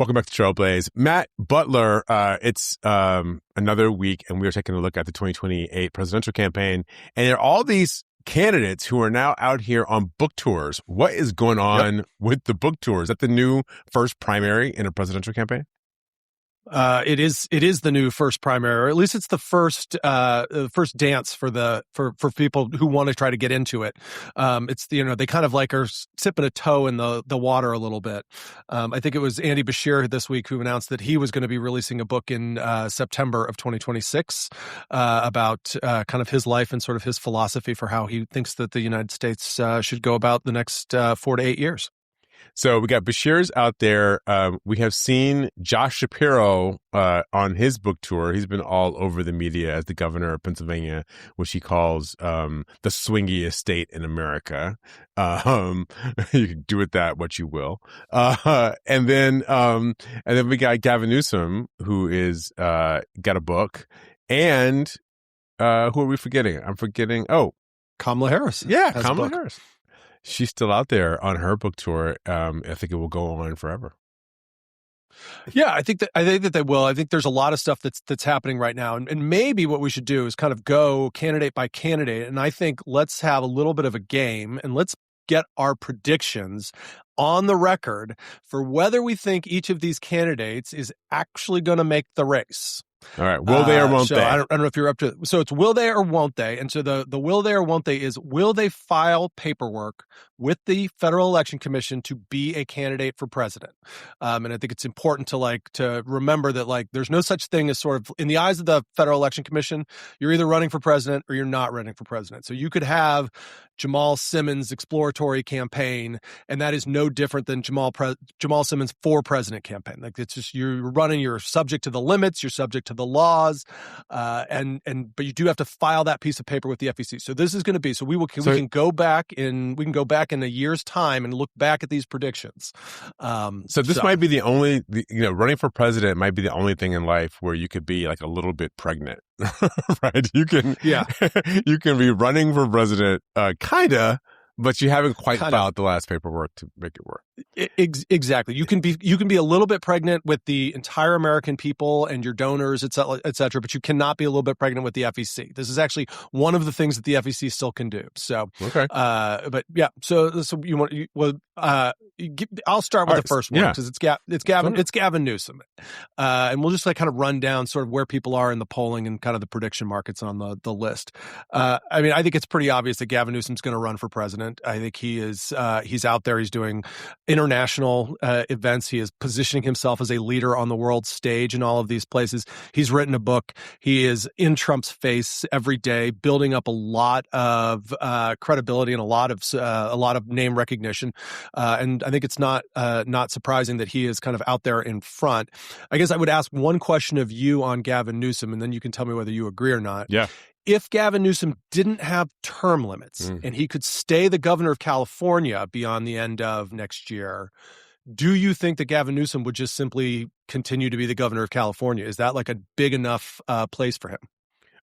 Welcome back to Trailblaze. Matt Butler, it's another week, and we are taking a look at the 2028 presidential campaign. And there are all these candidates who are now out here on book tours. What is going on with the book tours? Is that the new first primary in a presidential campaign? It is the new first primary, or at least it's the first dance for people who want to try to get into it. It's they kind of like are sipping a toe in the water a little bit. I think it was Andy Bashir this week who announced that he was going to be releasing a book in September of 2026 about kind of his life and sort of his philosophy for how he thinks that the United States should go about the next 4 to 8 years. So we got Bashir's out there. We have seen Josh Shapiro on his book tour. He's been all over the media as the governor of Pennsylvania, which he calls the swingiest state in America. You can do with that what you will. And then we got Gavin Newsom, who is got a book. And who are we forgetting? I'm forgetting. Oh, Kamala Harris. Yeah, Kamala Harris. She's still out there on her book tour. I think it will go on forever. Yeah, I think that they will. I think there's a lot of stuff that's happening right now, and maybe what we should do is kind of go candidate by candidate. And I think let's have a little bit of a game, and let's get our predictions on the record for whether we think each of these candidates is actually going to make the race. All right. Will they or won't they? I don't know if you're up to. So it's will they or won't they? And so the will they or won't they is, will they file paperwork with the Federal Election Commission to be a candidate for president? And I think it's important to remember that there's no such thing as sort of in the eyes of the Federal Election Commission, you're either running for president or you're not running for president. So you could have Jamal Simmons' exploratory campaign, and that is no different than Jamal Simmons' for president campaign. It's just you're running, you're subject to the limits, you're subject to the laws, but you do have to file that piece of paper with the FEC. So this is going to be we can go back in a year's time and look back at these predictions. So this might be the only running for president might be the only thing in life where you could be like a little bit pregnant. Right? You can be running for president, kinda, but you haven't quite filed the last paperwork to make it work. Exactly. You can be a little bit pregnant with the entire American people and your donors, et cetera, but you cannot be a little bit pregnant with the FEC. This is actually one of the things that the FEC still can do. So, okay. But yeah, so I'll start with the first one because it's Gavin Newsom, and we'll just kind of run down sort of where people are in the polling and kind of the prediction markets on the list. I think it's pretty obvious that Gavin Newsom's going to run for president. I think he is. He's out there. He's doing international events. He is positioning himself as a leader on the world stage in all of these places. He's written a book. He is in Trump's face every day, building up a lot of credibility and a lot of name recognition. And I think it's not surprising that he is kind of out there in front. I guess I would ask one question of you on Gavin Newsom, and then you can tell me whether you agree or not. Yeah. If Gavin Newsom didn't have term limits and he could stay the governor of California beyond the end of next year, do you think that Gavin Newsom would just simply continue to be the governor of California? Is that like a big enough place for him?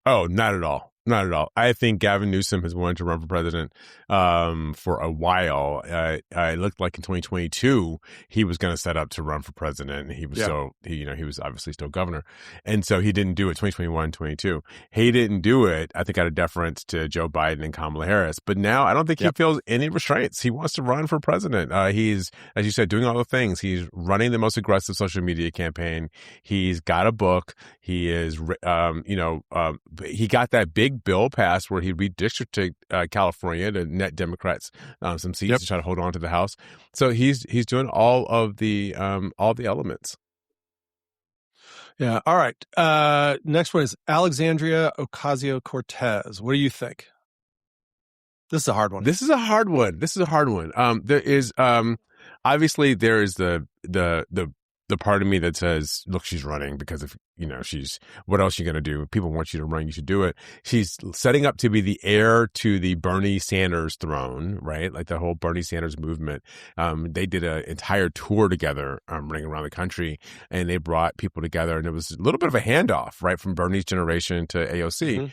Oh, not at all. Not at all. I think Gavin Newsom has wanted to run for president for a while. It looked like in 2022 he was going to set up to run for president, and he was he was obviously still governor, and so he didn't do it. 2021, 22, he didn't do it. I think out of deference to Joe Biden and Kamala Harris. But now I don't think he feels any restraints. He wants to run for president. He's, as you said, doing all the things. He's running the most aggressive social media campaign. He's got a book. He is, he got that big bill passed where he redistricted California to net Democrats some seats to try to hold on to the House. So he's doing all the elements. Yeah. All right. Next one is Alexandria Ocasio-Cortez. What do you think? This is a hard one. This is a hard one. There is obviously there is the part of me that says, look, she's running because if what else are you going to do? People want you to run, you should do it. She's setting up to be the heir to the Bernie Sanders throne, right? Like the whole Bernie Sanders movement. They did an entire tour together, running around the country, and they brought people together, and it was a little bit of a handoff, right, from Bernie's generation to AOC. Mm-hmm.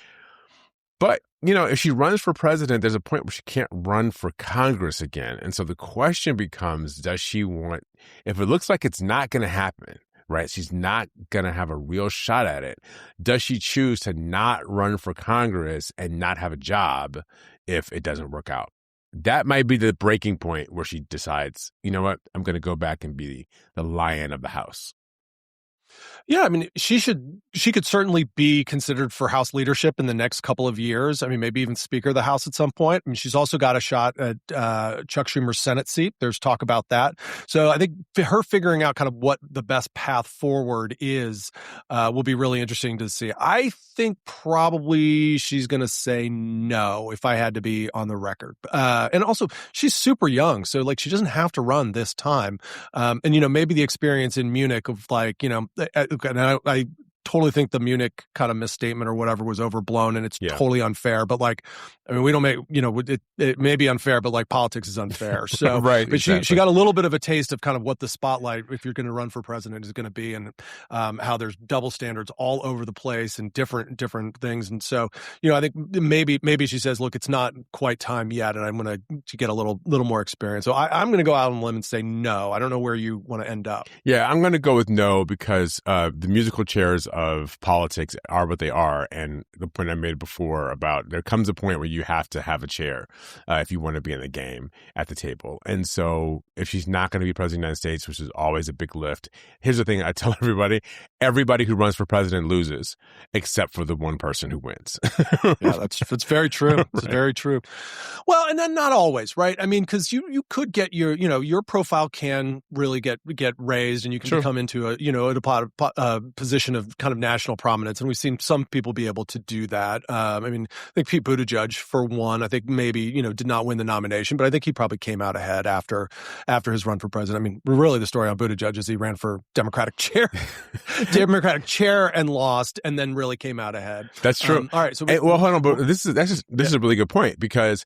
But if she runs for president, there's a point where she can't run for Congress again. And so the question becomes, does she want, if it looks like it's not going to happen, right? She's not going to have a real shot at it. Does she choose to not run for Congress and not have a job if it doesn't work out? That might be the breaking point where she decides, you know what, I'm going to go back and be the lion of the house. Yeah, I mean, she could certainly be considered for House leadership in the next couple of years. I mean, maybe even Speaker of the House at some point. I mean, she's also got a shot at Chuck Schumer's Senate seat. There's talk about that. So I think her figuring out kind of what the best path forward is will be really interesting to see. I think probably she's going to say no, if I had to be on the record. And also, she's super young, so like she doesn't have to run this time. And maybe the experience in Munich of like, and I totally think the Munich kind of misstatement or whatever was overblown and it's totally unfair. But like, I mean, we don't make, it may be unfair, but like politics is unfair. So, right. But exactly. she got a little bit of a taste of kind of what the spotlight, if you're going to run for president, is going to be, and how there's double standards all over the place and different things. And so, I think maybe she says, look, it's not quite time yet, and I'm going to get a little more experience. So I'm going to go out on a limb and say no. I don't know where you want to end up. Yeah, I'm going to go with no because the musical chairs of politics are what they are. And the point I made before about there comes a point where you have to have a chair if you want to be in the game at the table. And so if she's not going to be president of the United States, which is always a big lift, here's the thing I tell everybody who runs for president loses, except for the one person who wins. Yeah, that's very true. It's very true. Well, and then not always, right? I mean, because you could get your profile can really get raised, and you can come into a position of kind of national prominence, and we've seen some people be able to do that. I mean, I think Pete Buttigieg, for one, I think maybe did not win the nomination, but I think he probably came out ahead after his run for president. I mean, really, the story on Buttigieg is he ran for Democratic chair and lost, and then really came out ahead. That's true. All right, so hold on, but this is a really good point because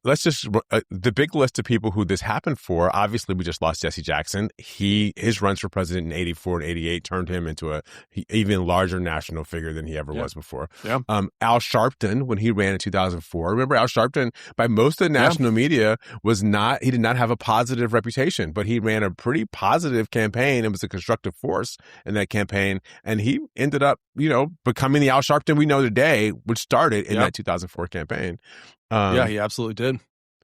let's just the big list of people who this happened for. Obviously, we just lost Jesse Jackson. His runs for president in '84 and '88 turned him into a even larger national figure than he ever was before. Yeah. Al Sharpton, when he ran in 2004, remember Al Sharpton, by most of the national media, he did not have a positive reputation, but he ran a pretty positive campaign and was a constructive force in that campaign. And he ended up, becoming the Al Sharpton we know today, which started in that 2004 campaign. Yeah, he absolutely did.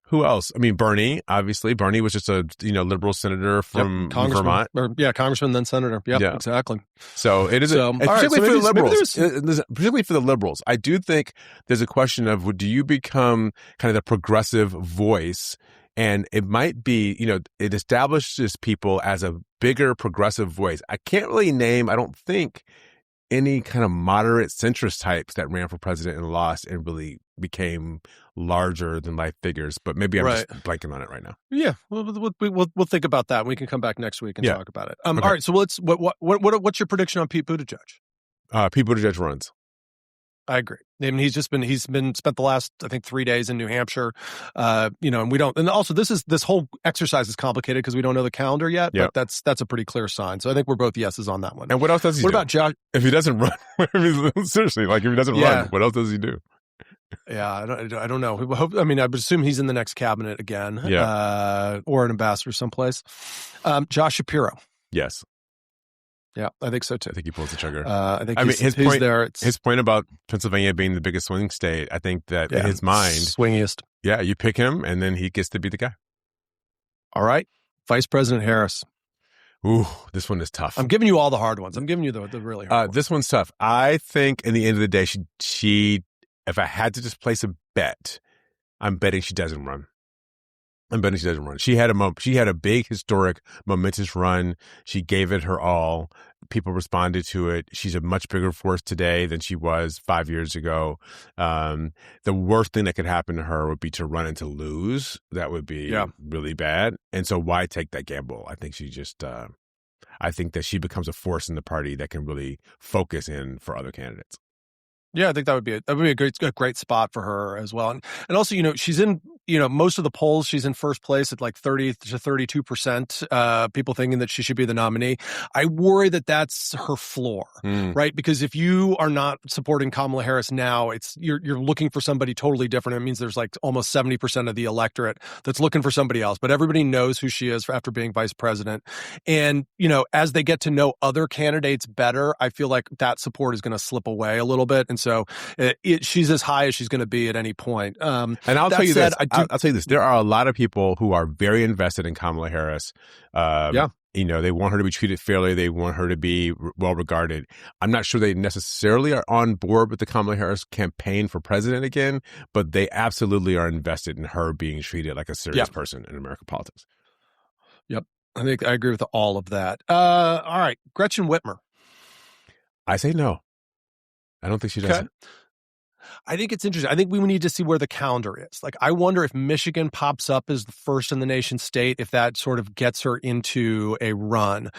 Who else? I mean, Bernie, obviously. Bernie was just a liberal senator from Vermont. Congressman, then senator. Yeah, exactly. So it is, particularly for the liberals. Particularly for the liberals, I do think there's a question of, do you become kind of the progressive voice? And it might be, it establishes people as a bigger progressive voice. I can't really name, I don't think, any kind of moderate centrist types that ran for president and lost and really became larger than life figures, but maybe I'm just blanking on it right now. Yeah, we'll think about that. We can come back next week and talk about it. Okay. All right, so what's your prediction on Pete Buttigieg? Pete Buttigieg runs. I agree. I mean, he's spent the last, I think, 3 days in New Hampshire, and we don't, and also this whole exercise is complicated because we don't know the calendar yet, but that's a pretty clear sign. So I think we're both yeses on that one. And what else does he do? What about Josh? If he doesn't run, seriously, like if he doesn't run, what else does he do? Yeah, I don't know. I mean, I would assume he's in the next cabinet again, or an ambassador someplace. Josh Shapiro. Yes. Yeah, I think so too. I think he pulls the trigger. His point about Pennsylvania being the biggest swing state, I think that in his mind, swingiest. Yeah, you pick him, and then he gets to be the guy. All right, Vice President Harris. Ooh, this one is tough. I'm giving you all the hard ones. I'm giving you the really hard ones. This one's tough. I think in the end of the day, she if I had to just place a bet, I'm betting she doesn't run. She had a big, historic, momentous run. She gave it her all. People responded to it. She's a much bigger force today than she was 5 years ago. The worst thing that could happen to her would be to run and to lose. That would be really bad. And so why take that gamble? I think I think that she becomes a force in the party that can really focus in for other candidates. Yeah, I think that would be a great spot for her as well. And also, she's in most of the polls, she's in first place at like 30 to 32%, people thinking that she should be the nominee. I worry that that's her floor, right? Because if you are not supporting Kamala Harris now, you're looking for somebody totally different. It means there's like almost 70% of the electorate that's looking for somebody else, but everybody knows who she is after being vice president. And, as they get to know other candidates better, I feel like that support is going to slip away a little bit. And so she's as high as she's going to be at any point. And I'll tell you this. I'll tell you this. There are a lot of people who are very invested in Kamala Harris. Yeah. They want her to be treated fairly. They want her to be well regarded. I'm not sure they necessarily are on board with the Kamala Harris campaign for president again, but they absolutely are invested in her being treated like a serious person in American politics. Yep. I think I agree with all of that. All right. Gretchen Whitmer. I say no. I don't think she does it. I think it's interesting. I think we need to see where the calendar is. Like, I wonder if Michigan pops up as the first in the nation state, if that sort of gets her into a run.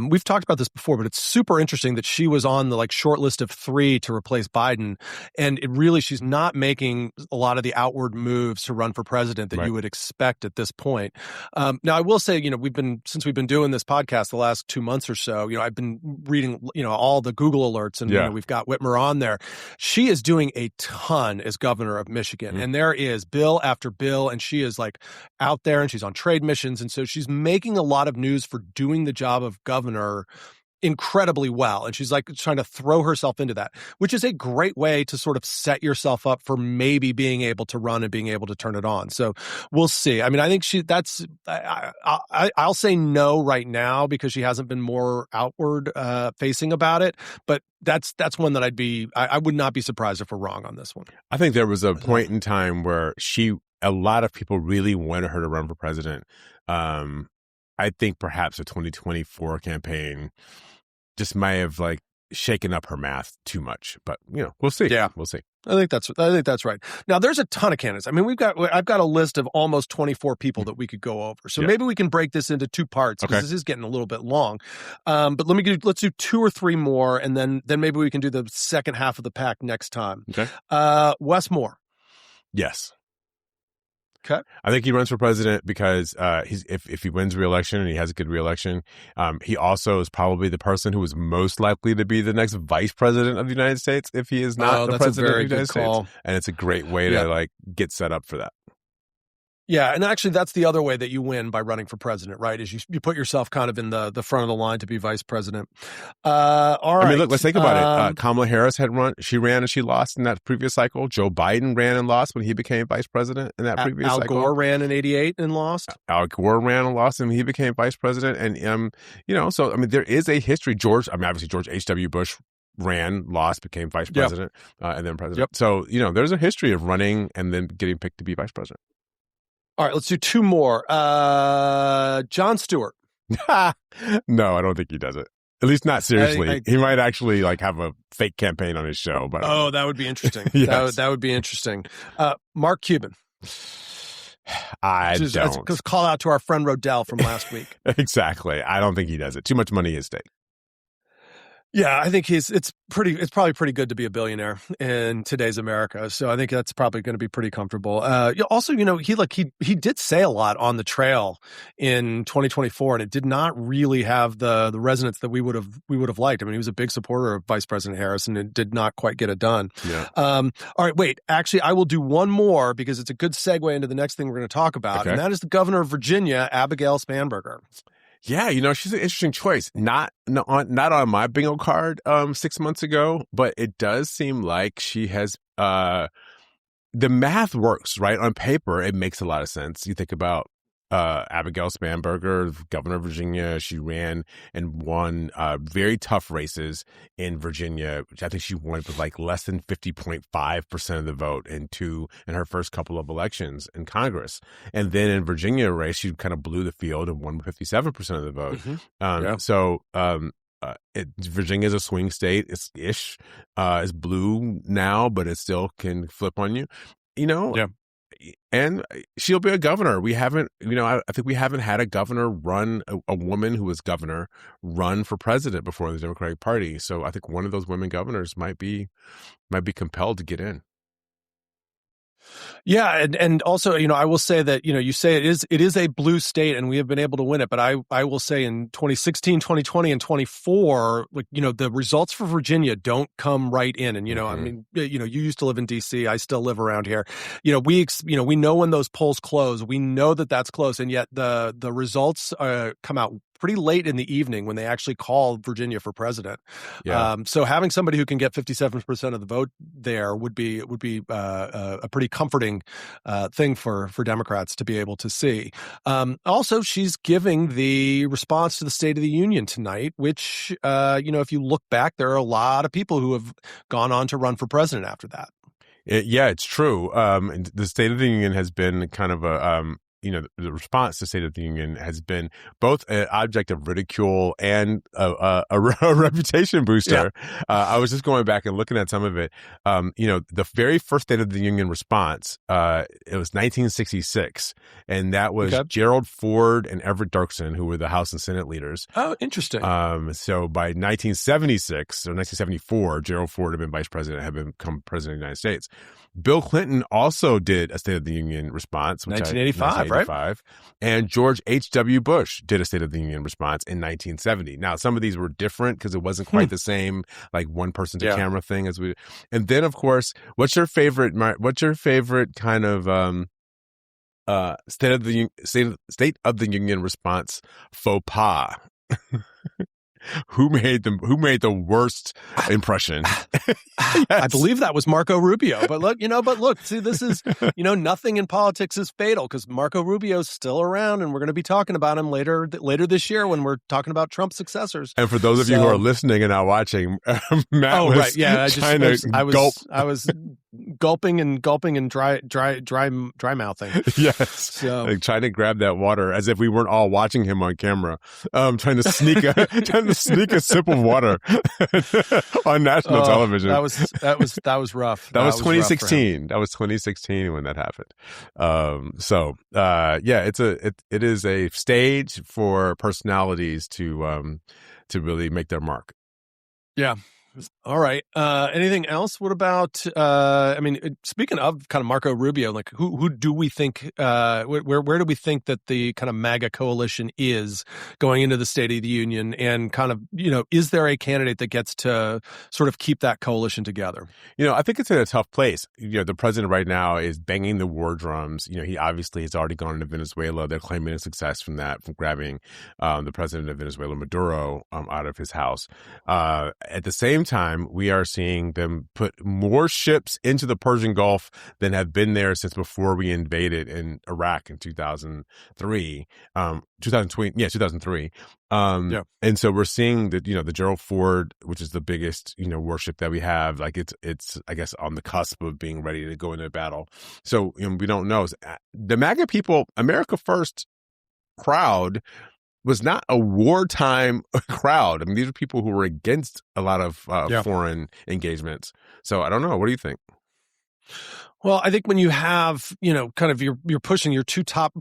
We've talked about this before, but it's super interesting that she was on the short list of 3 to replace Biden. And she's not making a lot of the outward moves to run for president that you would expect at this point. Now, I will say, since we've been doing this podcast the last 2 months or so, I've been reading, all the Google alerts and we've got Whitmer on there. She is doing a ton as governor of Michigan. And there is bill after bill, and she is out there and she's on trade missions. And so she's making a lot of news for doing the job of governor incredibly well. And she's trying to throw herself into that, which is a great way to sort of set yourself up for maybe being able to run and being able to turn it on. So we'll see. I mean, I think I'll say no right now because she hasn't been more outward facing about it. But that's one that I would not be surprised if we're wrong on this one. I think there was a point in time where a lot of people really wanted her to run for president. I think perhaps the 2024 campaign just might have shaken up her math too much, but we'll see. Yeah, we'll see. I think that's right. Now there's a ton of candidates. I mean, I've got a list of almost 24 people that we could go over. So maybe we can break this into 2 parts because this is getting a little bit long. But let's do 2 or 3 more, and then maybe we can do the second half of the pack next time. Okay. Wes Moore. Yes. Okay. I think he runs for president because if he wins re-election and he has a good re-election, he also is probably the person who is most likely to be the next vice president of the United States if he is not the president of the United States. And it's a great way to get set up for that. Yeah, and actually that's the other way that you win by running for president, right? Is you put yourself kind of in the front of the line to be vice president. All right. I mean, look, let's think about it. Kamala Harris she ran and she lost in that previous cycle. Joe Biden ran and lost when he became vice president in that previous cycle. Al Gore ran in 88 and lost. Al Gore ran and lost and he became vice president. And, so, I mean, there is a history. Obviously George H.W. Bush ran, lost, became vice president, and then president. Yep. So, there's a history of running and then getting picked to be vice president. All right, let's do 2 more. Jon Stewart. No, I don't think he does it. At least not seriously. He might actually have a fake campaign on his show. But that would be interesting. Yes. That would be interesting. Mark Cuban. I don't. Just call out to our friend Rodell from last week. Exactly. I don't think he does it. Too much money at stake. Yeah, I think it's probably pretty good to be a billionaire in today's America. So I think that's probably going to be pretty comfortable. Also, he did say a lot on the trail in 2024, and it did not really have the resonance that we would have liked. I mean, he was a big supporter of Vice President Harris, and it did not quite get it done. Yeah. All right, wait. Actually, I will do one more because it's a good segue into the next thing we're going to talk about, and that is the governor of Virginia, Abigail Spanberger. Yeah, she's an interesting choice. Not on my bingo card 6 months ago, but it does seem like she has the math works, right? On paper, it makes a lot of sense. You think about Abigail Spanberger, governor of Virginia. She ran and won very tough races in Virginia, which I think she won with less than 50.5% of the vote in her first couple of elections in Congress. And then in Virginia race, she kind of blew the field and won 57% of the vote. Mm-hmm. So Virginia is a swing state. It's blue now, but it still can flip on you. Yeah. And she'll be a governor. We haven't, I think we haven't had a governor run, a woman who was governor run for president before in the Democratic Party. So I think one of those women governors might be compelled to get in. Yeah, and also, I will say that, you say it is a blue state and we have been able to win it, but I will say in 2016, 2020, and 24, like, the results for Virginia don't come right in. And, I mean, you used to live in DC, I still live around here. We know when those polls close, we know that that's close, and yet the results come out pretty late in the evening when they actually call Virginia for president. Yeah. So having somebody who can get 57% of the vote there would be a pretty comforting thing for Democrats to be able to see. Also, she's giving the response to the State of the Union tonight, which, if you look back, there are a lot of people who have gone on to run for president after that. Yeah, it's true. And the State of the Union has been kind of the response to State of the Union has been both an object of ridicule and a reputation booster. Yeah. I was just going back and looking at some of it. The very first State of the Union response, it was 1966, and that was Gerald Ford and Everett Dirksen, who were the House and Senate leaders. Oh, interesting. So by 1976 or 1974, Gerald Ford had been vice president, had become president of the United States. Bill Clinton also did a State of the Union response, 1985, right? And George H.W. Bush did a State of the Union response in 1970. Now, some of these were different because it wasn't quite the same, like one person to camera thing as we. And then, of course, what's your favorite kind of State of the Union response faux pas? Who made the worst impression? Yes. I believe that was Marco Rubio. But look, see, this is, nothing in politics is fatal because Marco Rubio's still around, and we're going to be talking about him later this year when we're talking about Trump's successors. And for those of you who are listening and not watching, Matt was trying to gulp. I was gulping and dry mouthing. Yes. So like trying to grab that water as if we weren't all watching him on camera. Trying to sneak a sip of water on national television. That was rough. That was 2016. That was 2016 when that happened. It is a stage for personalities to really make their mark. Yeah. All right. Anything else? What about, speaking of kind of Marco Rubio, like who do we think, where do we think that the kind of MAGA coalition is going into the State of the Union, and kind of, is there a candidate that gets to sort of keep that coalition together? I think it's in a tough place. The president right now is banging the war drums. He obviously has already gone into Venezuela. They're claiming a success from grabbing the president of Venezuela, Maduro, out of his house. At the same time, we are seeing them put more ships into the Persian Gulf than have been there since before we invaded in Iraq in 2003. 2003. And so we're seeing that, the Gerald Ford, which is the biggest, warship that we have, like it's, I guess, on the cusp of being ready to go into battle. So, we don't know. The MAGA people, America First crowd was not a wartime crowd. I mean, these are people who were against a lot of foreign engagements. So I don't know. What do you think? Well, I think when you have, kind of you're pushing your two top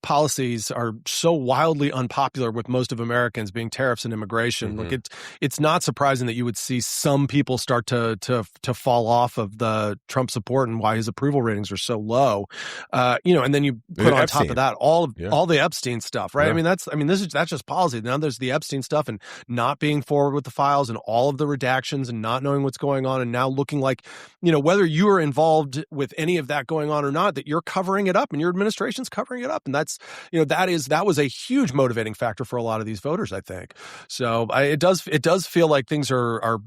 policies are so wildly unpopular with most of Americans, being tariffs and immigration. Mm-hmm. Like it's not surprising that you would see some people start to fall off of the Trump support and why his approval ratings are so low. And then you put on top of that all the Epstein stuff, right? Yeah. That's just policy. Now there's the Epstein stuff and not being forward with the files and all of the redactions and not knowing what's going on, and now looking like, whether you are involved with any of that going on or not, that you're covering it up and your administration's covering it up. And that's, that was a huge motivating factor for a lot of these voters, I think. So it does feel like things are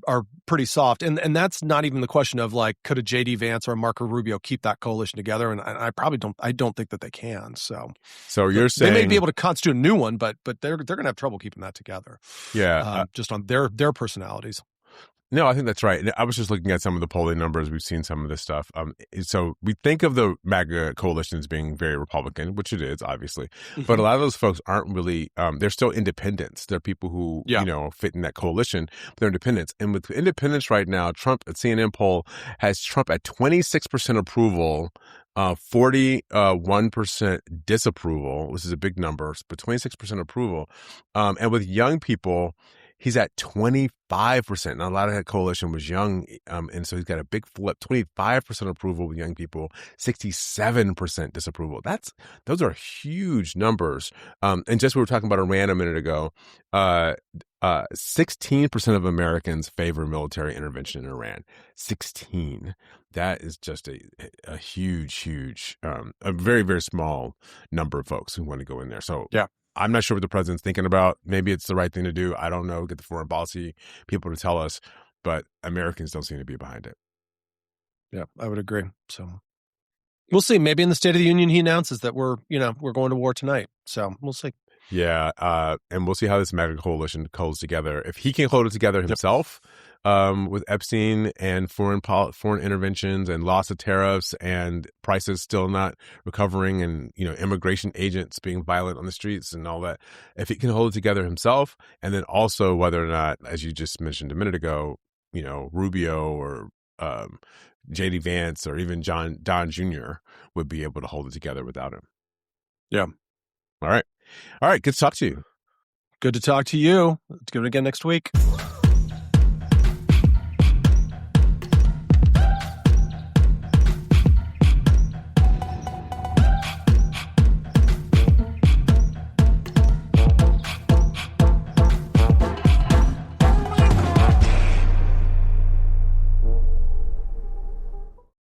pretty soft. And that's not even the question of like, could a JD Vance or a Marco Rubio keep that coalition together? And I don't think that they can. So you're saying they may be able to constitute a new one, but they're going to have trouble keeping that together. Yeah. Just on their personalities. No, I think that's right. I was just looking at some of the polling numbers. We've seen some of this stuff. So we think of the MAGA coalition as being very Republican, which it is, obviously. Mm-hmm. But a lot of those folks aren't really, they're still independents. They're people who, fit in that coalition, but they're independents. And with independents right now, Trump, at CNN poll, has Trump at 26% approval, 41% disapproval, which is a big number, but 26% approval. And with young people, He's at 25%. Now, a lot of that coalition was young, and so he's got a big flip. 25% approval with young people, 67% disapproval. Those are huge numbers. And just we were talking about Iran a minute ago. 16% of Americans favor military intervention in Iran. 16. That is just a huge, a very, very small number of folks who want to go in there. So yeah. I'm not sure what the president's thinking about. Maybe it's the right thing to do. I don't know. Get the foreign policy people to tell us, but Americans don't seem to be behind it. Yeah, I would agree. So we'll see. Maybe in the State of the Union, he announces that we're going to war tonight. So we'll see. Yeah, and we'll see how this MAGA coalition holds together. If he can hold it together himself, with Epstein and foreign interventions and loss of tariffs and prices still not recovering, and immigration agents being violent on the streets and all that. If he can hold it together himself, and then also whether or not, as you just mentioned a minute ago, Rubio or J.D. Vance or even Don Jr. would be able to hold it together without him. Yeah. All right. Good to talk to you. Good to talk to you. Let's do it again next week.